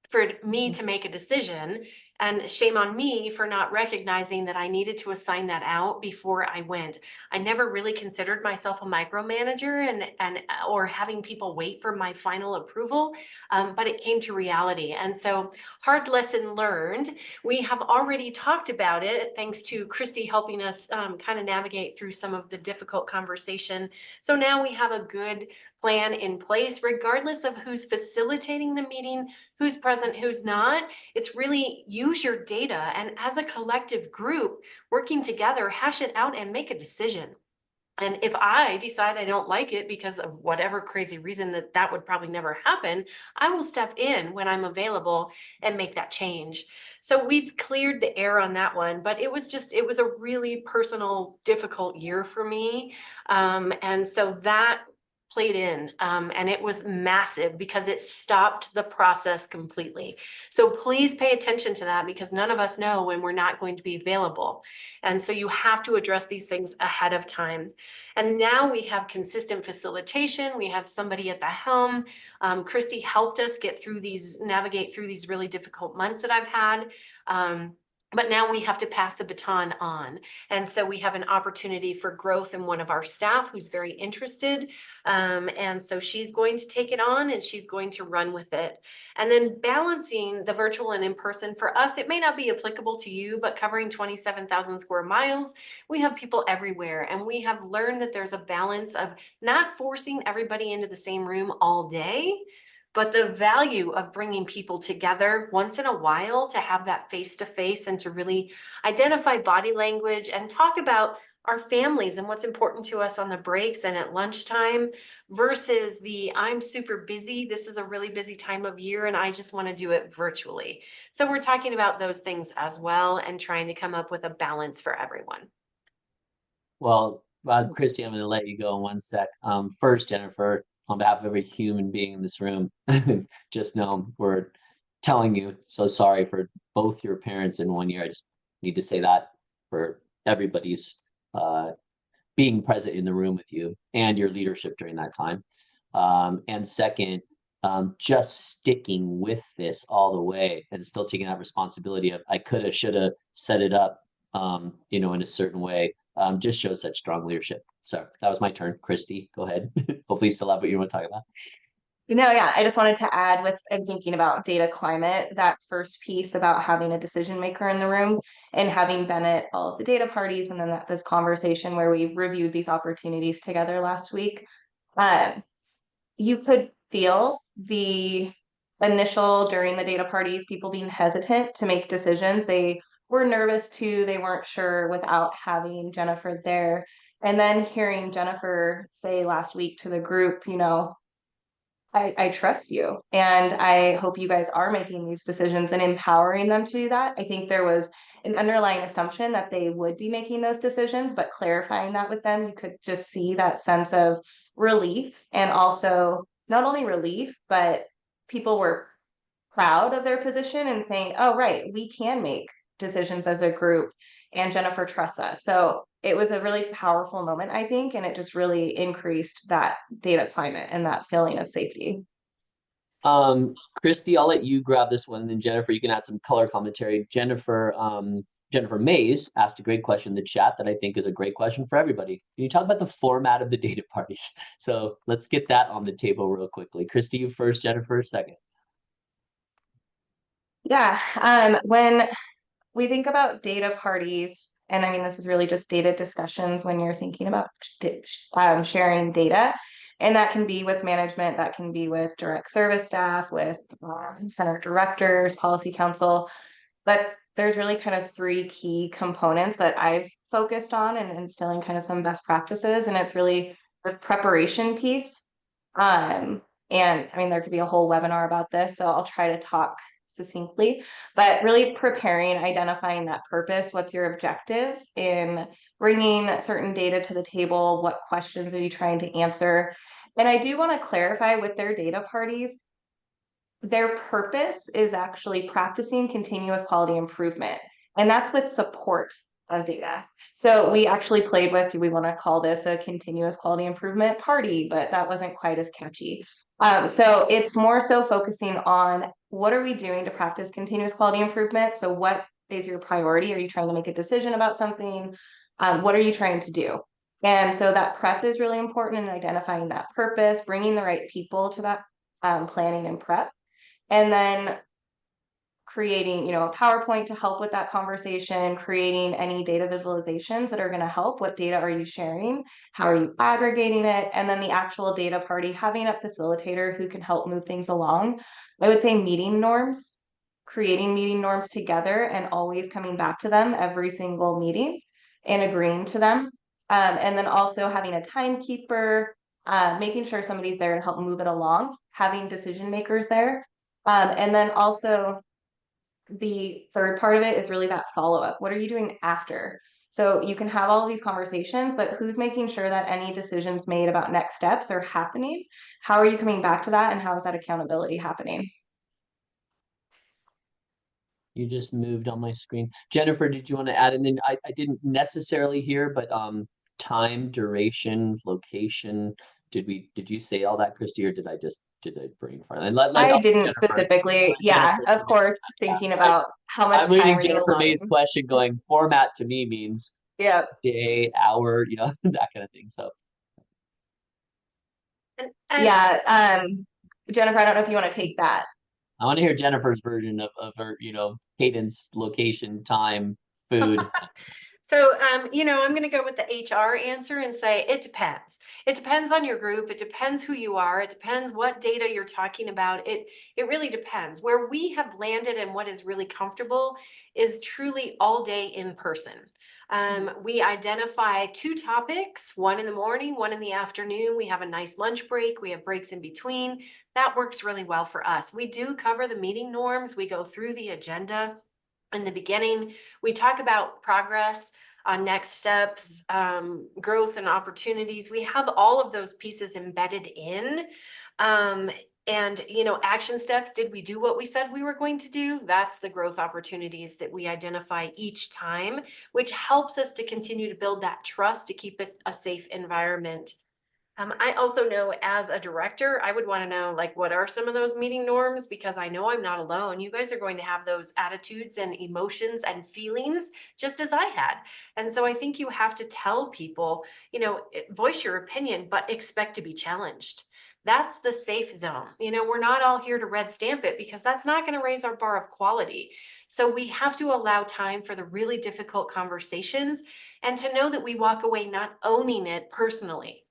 for me to make a decision, and shame on me for not recognizing that I needed to assign that out before I went. I never really considered myself a micromanager and or having people wait for my final approval, but it came to reality. And so, hard lesson learned. We have already talked about it, thanks to Christy helping us kind of navigate through some of the difficult conversation. So now we have a good plan in place, regardless of who's facilitating the meeting, who's present, who's not. It's really use your data, and as a collective group working together, hash it out and make a decision. And if I decide I don't like it because of whatever crazy reason that would probably never happen, I will step in when I'm available and make that change. So we've cleared the air on that one, but it was a really personal, difficult year for me. And so that played in, and it was massive because it stopped the process completely. So please pay attention to that, because none of us know when we're not going to be available. And so you have to address these things ahead of time. And now we have consistent facilitation. We have somebody at the helm. Christy helped us navigate through these really difficult months that I've had. But now we have to pass the baton on. And so we have an opportunity for growth in one of our staff who's very interested. And so she's going to take it on and she's going to run with it. And then balancing the virtual and in-person, for us, it may not be applicable to you, but covering 27,000 square miles, we have people everywhere. And we have learned that there's a balance of not forcing everybody into the same room all day, but the value of bringing people together once in a while to have that face-to-face and to really identify body language and talk about our families and what's important to us on the breaks and at lunchtime, versus I'm super busy. This is a really busy time of year and I just want to do it virtually. So we're talking about those things as well and trying to come up with a balance for everyone. Well, Christy, I'm going to let you go in one sec. First, Jennifer, on behalf of every human being in this room, just know we're telling you so sorry for both your parents in one year. I just need to say that for everybody's being present in the room with you and your leadership during that time. And second, just sticking with this all the way and still taking that responsibility of I coulda, shoulda set it up, in a certain way. just shows such strong leadership. So that was my turn. Christy, go ahead. Hopefully you still have what you want to talk about. Yeah, I just wanted to add with and thinking about data climate, that first piece about having a decision maker in the room and having been at all of the data parties and then this conversation where we reviewed these opportunities together last week. You could feel the initial during the data parties, people being hesitant to make decisions. They were nervous too. They weren't sure without having Jennifer there. And then hearing Jennifer say last week to the group, I trust you and I hope you guys are making these decisions and empowering them to do that. I think there was an underlying assumption that they would be making those decisions, but clarifying that with them, you could just see that sense of relief and also not only relief, but people were proud of their position and saying, oh, right, we can make decisions as a group and Jennifer trusts us. So it was a really powerful moment, I think, and it just really increased that data climate and that feeling of safety. Christy, I'll let you grab this one, and then Jennifer, you can add some color commentary. Jennifer Mays asked a great question in the chat that I think is a great question for everybody. Can you talk about the format of the data parties? So let's get that on the table real quickly. Christy, you first, Jennifer second. Yeah, when we think about data parties, and I mean, this is really just data discussions when you're thinking about sharing data. And that can be with management, that can be with direct service staff, with center directors, policy council. But there's really kind of three key components that I've focused on and instilling kind of some best practices. And it's really the preparation piece. And I mean, there could be a whole webinar about this, so I'll try to talk succinctly, but really preparing, identifying that purpose. What's your objective in bringing certain data to the table? What questions are you trying to answer? And I do want to clarify with their data parties, their purpose is actually practicing continuous quality improvement. And that's with support of data. So we actually played with, do we want to call this a continuous quality improvement party? But that wasn't quite as catchy. So it's more so focusing on what are we doing to practice continuous quality improvement? So what is your priority? Are you trying to make a decision about something? What are you trying to do? And so that prep is really important in identifying that purpose, bringing the right people to that planning and prep. And then creating, a PowerPoint to help with that conversation, creating any data visualizations that are going to help. What data are you sharing? How are you aggregating it? And then the actual data party, having a facilitator who can help move things along. I would say meeting norms, creating meeting norms together and always coming back to them every single meeting and agreeing to them. And then also having a timekeeper, making sure somebody's there to help move it along, having decision makers there. And then also the third part of it is really that follow-up. What are you doing after? So you can have all of these conversations, but who's making sure that any decisions made about next steps are happening? How are you coming back to that? And how is that accountability happening? You just moved on my screen. Jennifer, did you want to add? And then I didn't necessarily hear, but time, duration, location. Did you say all that, Christy, or did I bring front? And I didn't Jennifer, specifically. Yeah, Jennifer, of course, thinking about how much I'm time reading are you Jennifer May's allotting? question going, format to me means Yeah. day, hour, that kind of thing. So Yeah. Jennifer, I don't know if you want to take that. I want to hear Jennifer's version of her, cadence, location, time, food. So, I'm going to go with the HR answer and say it depends. It depends on your group. It depends who you are. It depends what data you're talking about. It really depends. Where we have landed and what is really comfortable is truly all day in person. We identify 2 topics, one in the morning, one in the afternoon. We have a nice lunch break. We have breaks in between. That works really well for us. We do cover the meeting norms. We go through the agenda. In the beginning, we talk about progress on next steps, growth and opportunities. We have all of those pieces embedded in. And, action steps, did we do what we said we were going to do? That's the growth opportunities that we identify each time, which helps us to continue to build that trust to keep it a safe environment. I also know as a director, I would want to know like what are some of those meeting norms, because I know I'm not alone. You guys are going to have those attitudes and emotions and feelings just as I had. And so I think you have to tell people, voice your opinion, but expect to be challenged. That's the safe zone. We're not all here to red stamp it, because that's not going to raise our bar of quality. So we have to allow time for the really difficult conversations, and to know that we walk away not owning it personally.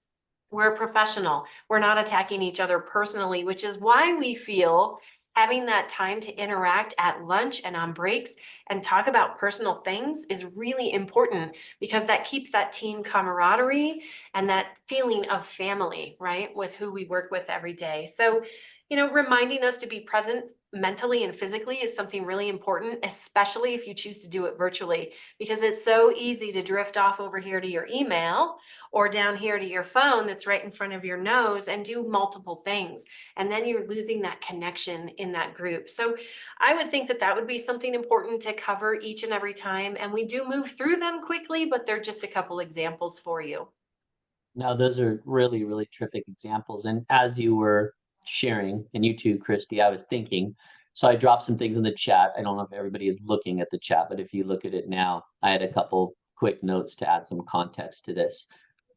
We're a professional. We're not attacking each other personally, which is why we feel having that time to interact at lunch and on breaks and talk about personal things is really important, because that keeps that team camaraderie and that feeling of family, right, with who we work with every day. So, reminding us to be present mentally and physically is something really important, especially if you choose to do it virtually, because it's so easy to drift off over here to your email or down here to your phone that's right in front of your nose and do multiple things. And then you're losing that connection in that group. So I would think that that would be something important to cover each and every time. And we do move through them quickly, but they're just a couple examples for you. Now, those are really, really terrific examples. And as you were sharing, and you too, Christy, I was thinking, so I dropped some things in the chat. I don't know if everybody is looking at the chat, but if you look at it now, I had a couple quick notes to add some context to this.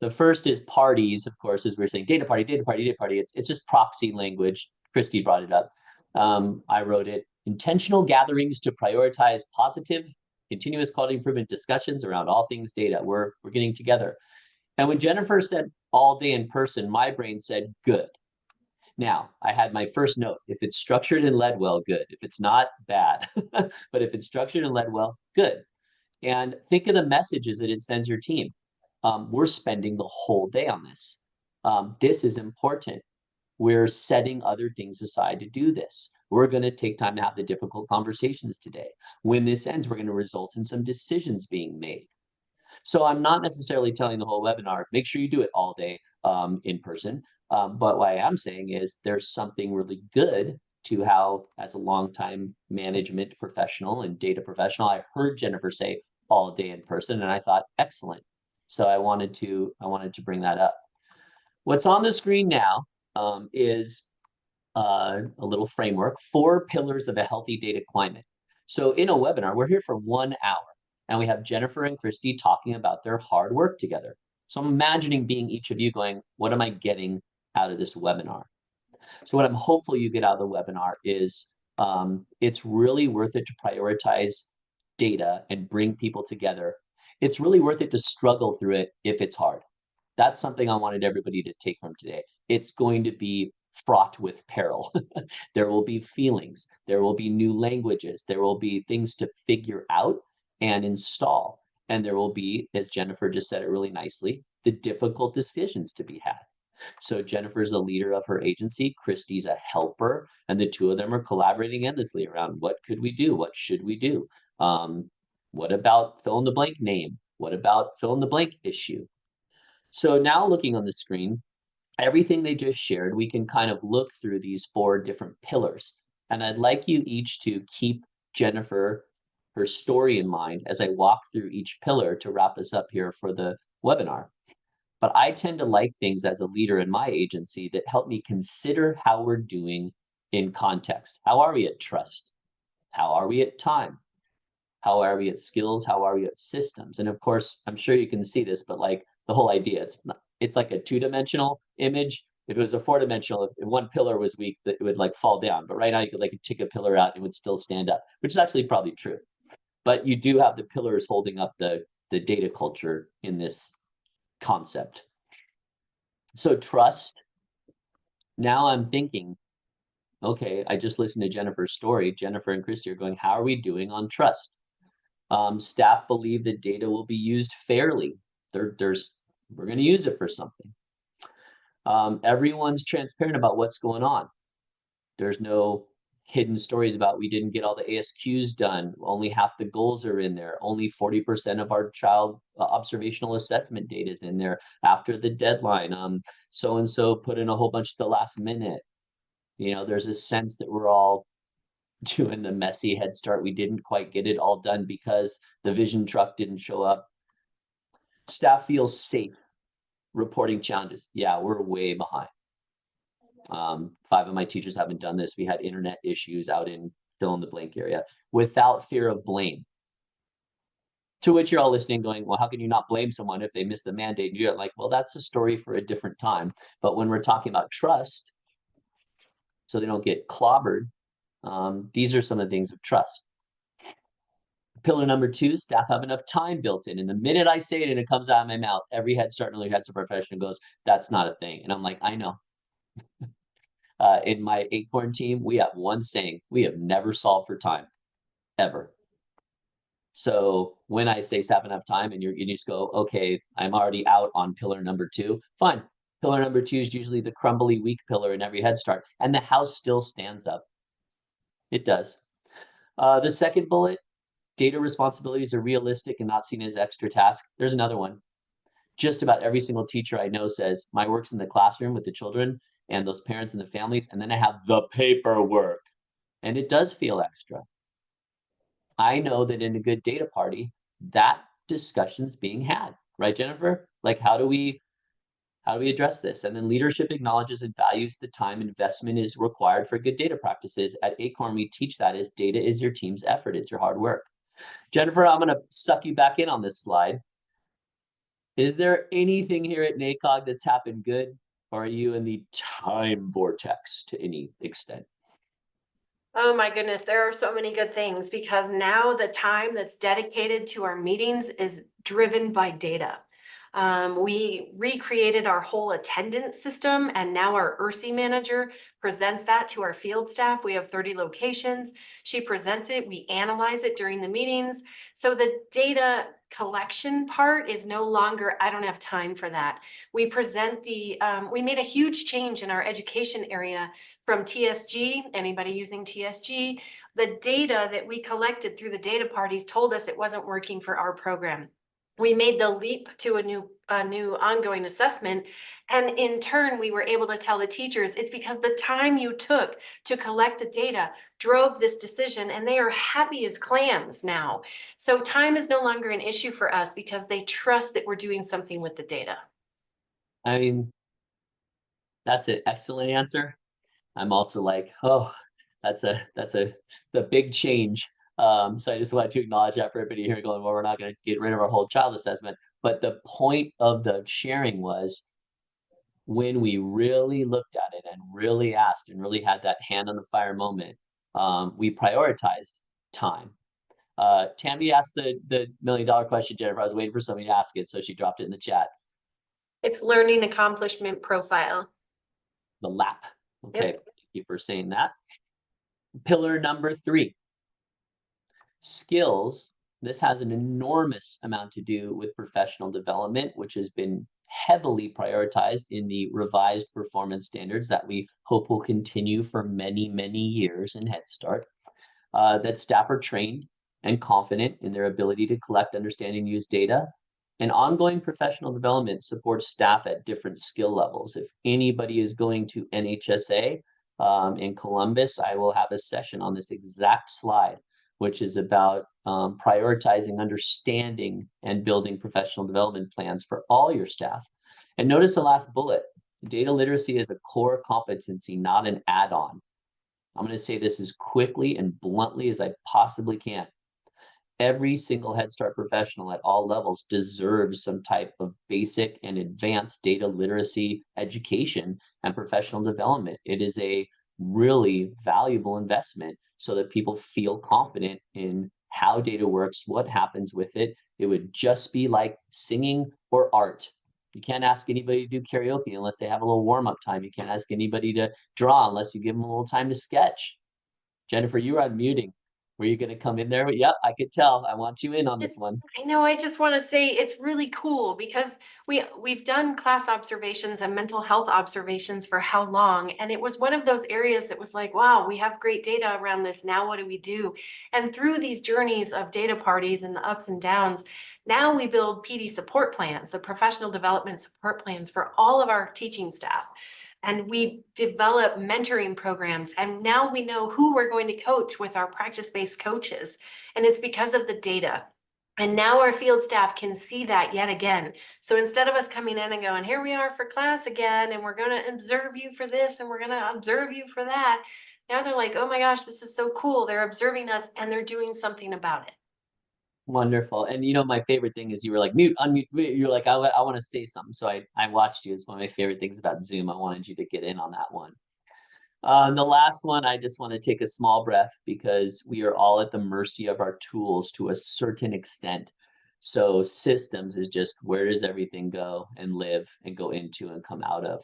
The first is parties, of course, as we are saying, data party, data party, data party. It's just proxy language. Christy brought it up. I wrote it, intentional gatherings to prioritize positive, continuous quality improvement discussions around all things data. We're getting together. And when Jennifer said all day in person, my brain said good. Now, I had my first note. If it's structured and led well, good. If it's not, bad. But if it's structured and led well, good. And think of the messages that it sends your team. We're spending the whole day on this. This is important. We're setting other things aside to do this. We're going to take time to have the difficult conversations today. When this ends, we're going to result in some decisions being made. So I'm not necessarily telling the whole webinar, make sure you do it all day in person. But what I am saying is there's something really good to how, as a longtime management professional and data professional, I heard Jennifer say all day in person, and I thought, excellent. So I wanted to bring that up. What's on the screen now is a little framework, 4 pillars of a healthy data climate. So in a webinar, we're here for 1 hour. And we have Jennifer and Christy talking about their hard work together. So I'm imagining being each of you going, what am I getting out of this webinar? So what I'm hopeful you get out of the webinar is it's really worth it to prioritize data and bring people together. It's really worth it to struggle through it if it's hard. That's something I wanted everybody to take from today. It's going to be fraught with peril. There will be feelings. There will be new languages. There will be things to figure out and install. And there will be, as Jennifer just said it really nicely, the difficult decisions to be had. So Jennifer's a leader of her agency, Christy's a helper, and the two of them are collaborating endlessly around what could we do? What should we do? What about fill in the blank name? What about fill in the blank issue? So now looking on the screen, everything they just shared, we can kind of look through these 4 different pillars. And I'd like you each to keep Jennifer, her story in mind as I walk through each pillar to wrap us up here for the webinar. But I tend to like things as a leader in my agency that help me consider how we're doing in context. How are we at trust? How are we at time? How are we at skills? How are we at systems? And of course, I'm sure you can see this, but like the whole idea, it's like a 2-dimensional image. If it was a 4-dimensional, if one pillar was weak, that it would like fall down. But right now you could like take a pillar out and it would still stand up, which is actually probably true. But you do have the pillars holding up the data culture in this concept. So trust. Now I'm thinking, okay, I just listened to Jennifer's story. Jennifer and Christy are going, how are we doing on trust? Staff believe that data will be used fairly. We're going to use it for something. Everyone's transparent about what's going on. There's no hidden stories about we didn't get all the ASQs done. Only half the goals are in there. Only 40% of our child observational assessment data is in there after the deadline. So-and-so put in a whole bunch at the last minute. There's a sense that we're all doing the messy head start. We didn't quite get it all done because the vision truck didn't show up. Staff feels safe. Reporting challenges. Yeah, we're way behind. 5 of my teachers haven't done this. We had internet issues out in fill in the blank area without fear of blame. To which you're all listening going, well, how can you not blame someone if they miss the mandate? And you're like, well, that's a story for a different time. But when we're talking about trust, so they don't get clobbered, these are some of the things of trust. Pillar number 2, staff have enough time built in. And the minute I say it and it comes out of my mouth, every Head Start and early Head Start professional goes, that's not a thing. And I'm like, I know. In my Acorn team, we have one saying: we have never solved for time, ever. So when I say staff enough time and you just go, okay, I'm already out on pillar number 2, fine. Pillar number 2 is usually the crumbly, weak pillar in every Head Start, and the house still stands up. It does. The second bullet, data responsibilities are realistic and not seen as extra task. There's another one. Just about every single teacher I know says, my work's in the classroom with the children and those parents and the families, and then I have the paperwork. And it does feel extra. I know that in a good data party, that discussion's being had, right, Jennifer? Like, how do we address this? And then leadership acknowledges and values the time investment is required for good data practices. At Acorn, we teach that as data is your team's effort, it's your hard work. Jennifer, I'm gonna suck you back in on this slide. Is there anything here at NACOG that's happened good? Or are you in the time vortex to any extent? Oh my goodness, there are so many good things because now the time that's dedicated to our meetings is driven by data. We recreated our whole attendance system, and now our ERC manager presents that to our field staff. We have 30 locations. She presents it, we analyze it during the meetings. So the data collection part is no longer, I don't have time for that. We present we made a huge change in our education area from TSG, anybody using TSG, the data that we collected through the data parties told us it wasn't working for our program. We made the leap to a new ongoing assessment. And in turn, we were able to tell the teachers it's because the time you took to collect the data drove this decision, and they are happy as clams now. So time is no longer an issue for us because they trust that we're doing something with the data. I mean, that's an excellent answer. I'm also like, oh, that's the big change. So I just wanted to acknowledge that for everybody here going, well, we're not going to get rid of our whole child assessment. But the point of the sharing was when we really looked at it and really asked and really had that hand on the fire moment, we prioritized time. Tammy asked the $1 million question, Jennifer. I was waiting for somebody to ask it, so she dropped it in the chat. It's learning accomplishment profile. The LAP. Okay, Yep. thank you for saying that. Pillar number 3, skills. This has an enormous amount to do with professional development, which has been heavily prioritized in the revised performance standards that we hope will continue for many, many years in Head Start. That staff are trained and confident in their ability to collect, understand, and use data. And ongoing professional development supports staff at different skill levels. If anybody is going to NHSA in Columbus, I will have a session on this exact slide, which is about prioritizing, understanding, and building professional development plans for all your staff. And notice the last bullet: data literacy is a core competency, not an add-on. I'm going to say this as quickly and bluntly as I possibly can. Every single Head Start professional at all levels deserves some type of basic and advanced data literacy education and professional development. It is a really valuable investment so that people feel confident in how data works, what happens with it. It would just be like singing or art. You can't ask anybody to do karaoke unless they have a little warm-up time. You can't ask anybody to draw unless you give them a little time to sketch. Jennifer, you were unmuting. Were you going to come in there? Yep, I could tell. I want you in on this one. I know, I just want to say it's really cool because we've done class observations and mental health observations for how long? And it was one of those areas that was like, wow, we have great data around this. Now what do we do? And through these journeys of data parties and the ups and downs, now we build PD support plans, the professional development support plans for all of our teaching staff. And we develop mentoring programs, and now we know who we're going to coach with our practice-based coaches. And it's because of the data. And now our field staff can see that yet again. So instead of us coming in and going, here we are for class again, and we're going to observe you for this, and we're going to observe you for that. Now they're like, oh my gosh, this is so cool. They're observing us and they're doing something about it. Wonderful. And you know, my favorite thing is you were like, mute, unmute. You're like, I want to say something. So I watched you. It's one of my favorite things about Zoom. I wanted you to get in on that one. The last one, I just want to take a small breath because we are all at the mercy of our tools to a certain extent. So systems is just where does everything go and live and go into and come out of.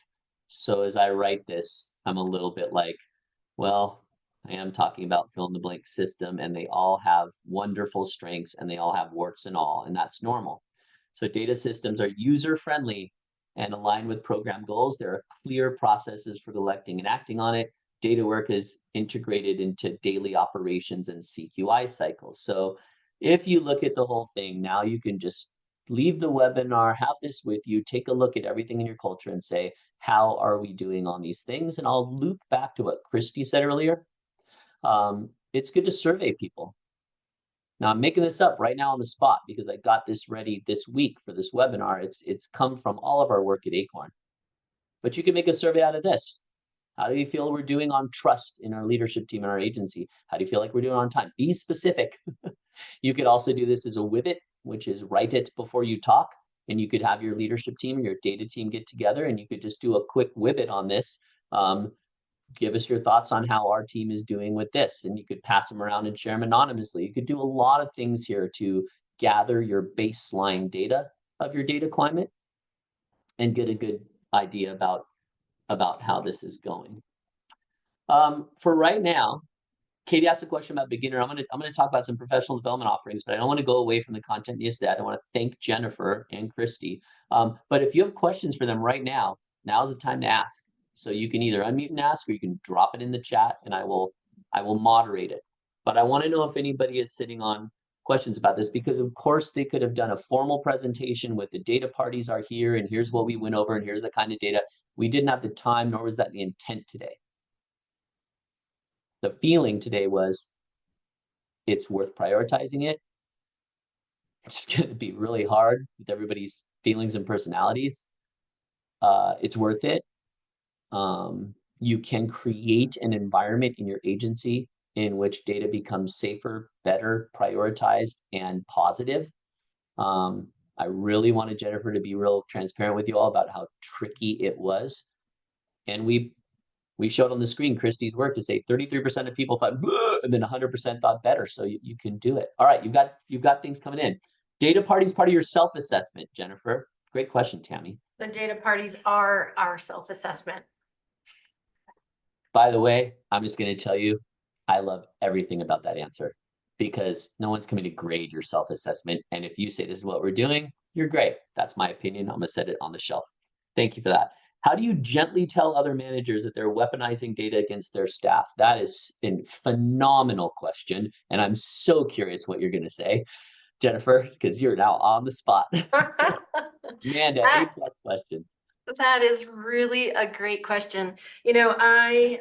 So as I write this, I'm a little bit like, well, I am talking about fill in the blank system, and they all have wonderful strengths and they all have warts and all, and that's normal. So data systems are user friendly and aligned with program goals. There are clear processes for collecting and acting on it. Data work is integrated into daily operations and CQI cycles. So if you look at the whole thing, now you can just leave the webinar, have this with you, take a look at everything in your culture and say, how are we doing on these things? And I'll loop back to what Christy said earlier. It's good to survey people. Now I'm making this up right now on the spot because I got this ready this week for this webinar. It's come from all of our work at Acorn. But you can make a survey out of this. How do you feel we're doing on trust in our leadership team and our agency? How do you feel like we're doing on time? Be specific. You could also do this as a WIBIT, which is write it before you talk. And you could have your leadership team, your data team get together, and you could just do a quick WIBIT on this. Give us your thoughts on how our team is doing with this. And you could pass them around and share them anonymously. You could do a lot of things here to gather your baseline data of your data climate and get a good idea about how this is going. For right now, Katie asked a question about beginner. I'm gonna talk about some professional development offerings, but I don't want to go away from the content you said. I want to thank Jennifer and Christy. But if you have questions for them right now, now's the time to ask. So you can either unmute and ask, or you can drop it in the chat, and I will moderate it. But I want to know if anybody is sitting on questions about this, because of course they could have done a formal presentation with the data parties are here, and here's what we went over, and here's the kind of data. We didn't have the time, nor was that the intent today. The feeling today was it's worth prioritizing it. It's going to be really hard with everybody's feelings and personalities. It's worth it. You can create an environment in your agency in which data becomes safer, better, prioritized, and positive. I really wanted Jennifer to be real transparent with you all about how tricky it was. And we showed on the screen Christy's work to say 33% of people thought, and then 100% thought better. So you can do it. All right, you've got things coming in. Data parties part of your self-assessment, Jennifer. Great question, Tammy. The data parties are our self-assessment. By the way, I'm just going to tell you, I love everything about that answer, because no one's coming to grade your self-assessment. And if you say this is what we're doing, you're great. That's my opinion. I'm going to set it on the shelf. Thank you for that. How do you gently tell other managers that they're weaponizing data against their staff? That is a phenomenal question. And I'm so curious what you're going to say, Jennifer, because you're now on the spot. Amanda, A+ question. That is really a great question. You know, I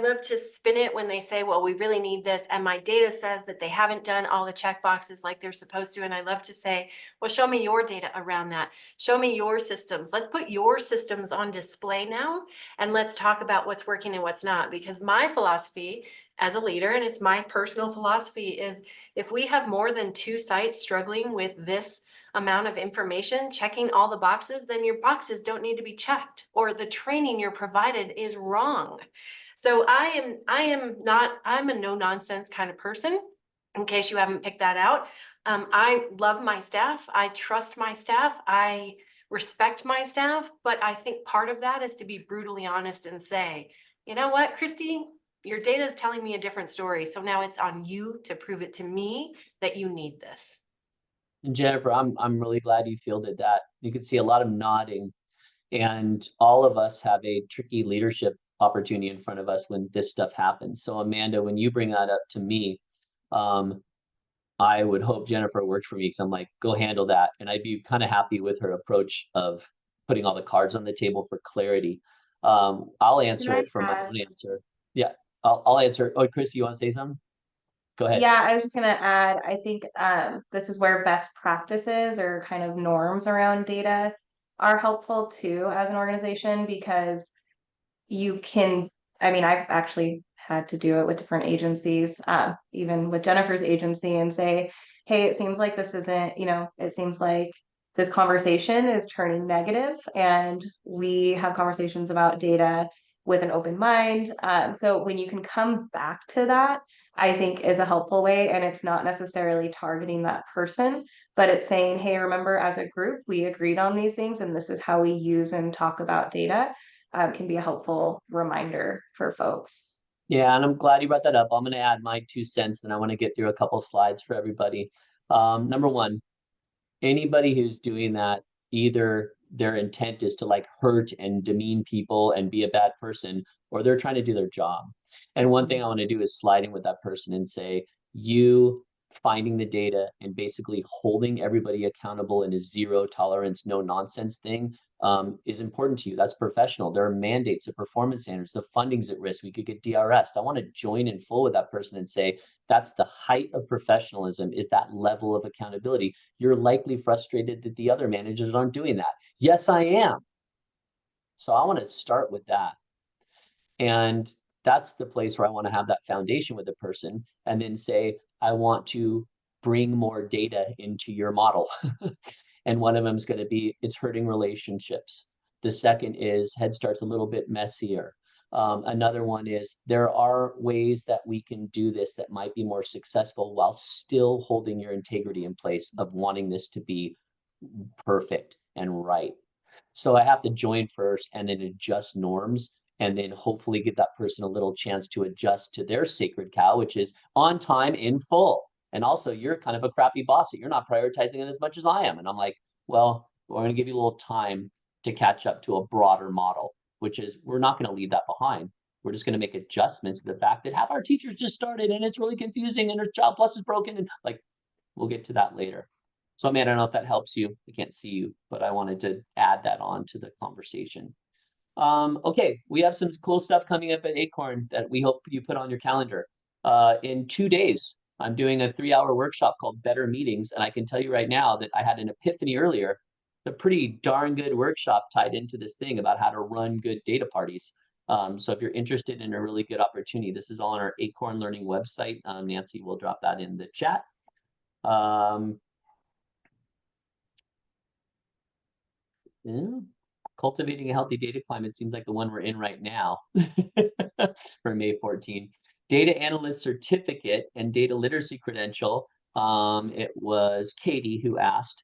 love to spin it when they say, well, we really need this, and my data says that they haven't done all the check boxes like they're supposed to. And I love to say, well, show me your data around that. Show me your systems. Let's put your systems on display now, and let's talk about what's working and what's not. Because my philosophy as a leader, and it's my personal philosophy, is if we have more than 2 sites struggling with this amount of information, checking all the boxes, then your boxes don't need to be checked, or the training you're provided is wrong. So I'm a no nonsense kind of person, in case you haven't picked that out. I love my staff. I trust my staff. I respect my staff, but I think part of that is to be brutally honest and say, you know what, Christy, your data is telling me a different story. So now it's on you to prove it to me that you need this. And Jennifer, I'm really glad you fielded that. You can see a lot of nodding, and all of us have a tricky leadership opportunity in front of us when this stuff happens. So Amanda, when you bring that up to me, I would hope Jennifer worked for me, because I'm like, go handle that. And I'd be kind of happy with her approach of putting all the cards on the table for clarity. I'll answer it from my own answer. Yeah, I'll answer. Oh, Chris, you want to say something? Go ahead. Yeah, I was just gonna add, I think this is where best practices or kind of norms around data are helpful too as an organization, because you can, I mean, I've actually had to do it with different agencies, even with Jennifer's agency, and say, hey, it seems like this isn't, it seems like this conversation is turning negative, and we have conversations about data with an open mind. So when you can come back to that, I think is a helpful way, and it's not necessarily targeting that person, but it's saying, hey, remember, as a group, we agreed on these things, and this is how we use and talk about data. Can be a helpful reminder for folks. Yeah, and I'm glad you brought that up. I'm going to add my 2 cents, and I want to get through a couple slides for everybody. Number one, anybody who's doing that, either their intent is to like hurt and demean people and be a bad person, or they're trying to do their job. And one thing I want to do is slide in with that person and say, you finding the data and basically holding everybody accountable in a zero tolerance, no nonsense thing is important to you. That's professional. There are mandates, the performance standards, the funding's at risk. We could get DRS'd. I want to join in full with that person and say, that's the height of professionalism, is that level of accountability. You're likely frustrated that the other managers aren't doing that. Yes, I am. So I want to start with that. And that's the place where I want to have that foundation with the person, and then say, I want to bring more data into your model. And one of them is going to be, it's hurting relationships. The second is Head Start's a little bit messier. Another one is, there are ways that we can do this that might be more successful while still holding your integrity in place of wanting this to be perfect and right. So I have to join first and then adjust norms, and then hopefully give that person a little chance to adjust to their sacred cow, which is on time in full. And also, you're kind of a crappy boss that you're not prioritizing it as much as I am. And I'm like, well, we're going to give you a little time to catch up to a broader model, which is, we're not going to leave that behind. We're just going to make adjustments to the fact that half our teachers just started and it's really confusing and their Child Plus is broken. And like, we'll get to that later. So, I mean, I don't know if that helps you. I can't see you, but I wanted to add that on to the conversation. Okay, we have some cool stuff coming up at Acorn that we hope you put on your calendar. In 2 days, I'm doing a 3-hour workshop called Better Meetings, and I can tell you right now that I had an epiphany earlier. A pretty darn good workshop tied into this thing about how to run good data parties. So if you're interested in a really good opportunity, this is all on our Acorn Learning website. Nancy will drop that in the chat. Yeah. Cultivating a healthy data climate seems like the one we're in right now for May 14. Data analyst certificate and data literacy credential. It was Katie who asked.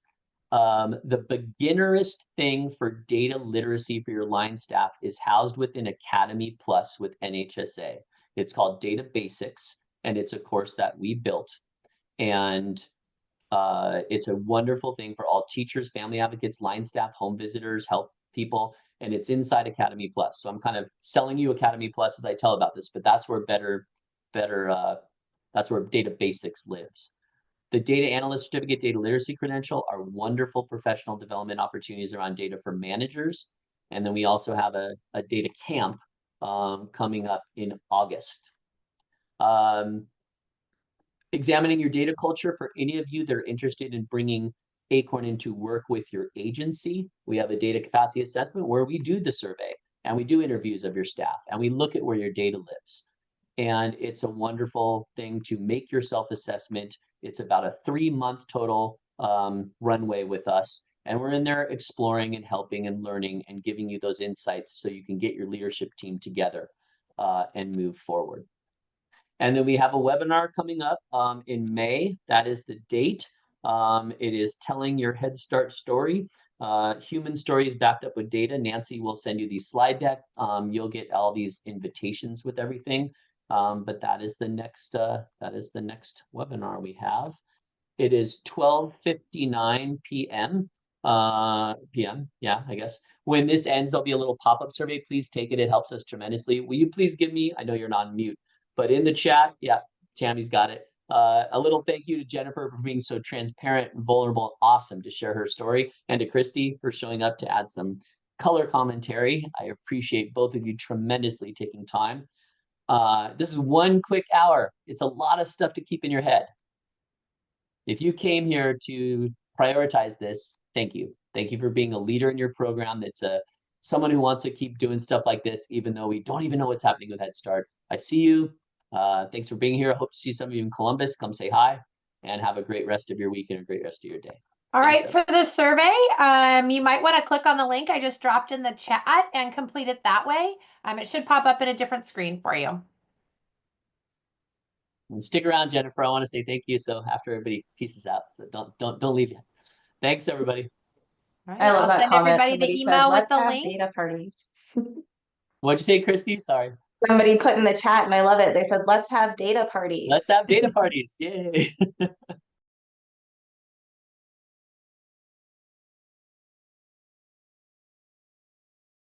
The beginnerist thing for data literacy for your line staff is housed within Academy Plus with NHSA. It's called Data Basics, and it's a course that we built. And it's a wonderful thing for all teachers, family advocates, line staff, home visitors, health people, and it's inside Academy Plus. So I'm kind of selling you Academy Plus as I tell about this, but that's where that's where Data Basics lives. The Data Analyst Certificate, Data Literacy Credential are wonderful professional development opportunities around data for managers. And then we also have a data camp coming up in August. Examining your data culture for any of you that are interested in bringing Acorn into work with your agency. We have a data capacity assessment where we do the survey and we do interviews of your staff and we look at where your data lives. And it's a wonderful thing to make your self-assessment. It's about a 3-month total runway with us. And we're in there exploring and helping and learning and giving you those insights so you can get your leadership team together and move forward. And then we have a webinar coming up in May. That is the date. It is telling your Head Start story. Human stories backed up with data. Nancy will send you the slide deck. You'll get all these invitations with everything. But that is the next webinar we have. It is 12:59 p.m. Yeah, I guess. When this ends, there'll be a little pop-up survey. Please take it. It helps us tremendously. Will you please give me, I know you're not on mute, but in the chat, yeah, Tammy's got it. A little thank you to Jennifer for being so transparent, vulnerable, awesome to share her story, and to Christy for showing up to add some color commentary. I appreciate both of you tremendously taking time. This is 1 quick hour. It's a lot of stuff to keep in your head. If you came here to prioritize this, thank you. Thank you for being a leader in your program. That's someone who wants to keep doing stuff like this, even though we don't even know what's happening with Head Start. I see you. Thanks for being here. I hope to see some of you in Columbus. Come say hi and have a great rest of your week and a great rest of your day. All Thanks, right, for the survey, you might want to click on the link I just dropped in the chat and complete it that way. It should pop up in a different screen for you. And stick around, Jennifer. I want to say thank you. So after everybody pieces out, so don't leave yet. Thanks, everybody. All right, I love I'll that send comment. everybody Somebody the said, email with let's the have link. data parties. What'd you say, Christy? Sorry. Somebody put in the chat, and I love it. They said, let's have data parties. Let's have data parties. Yay.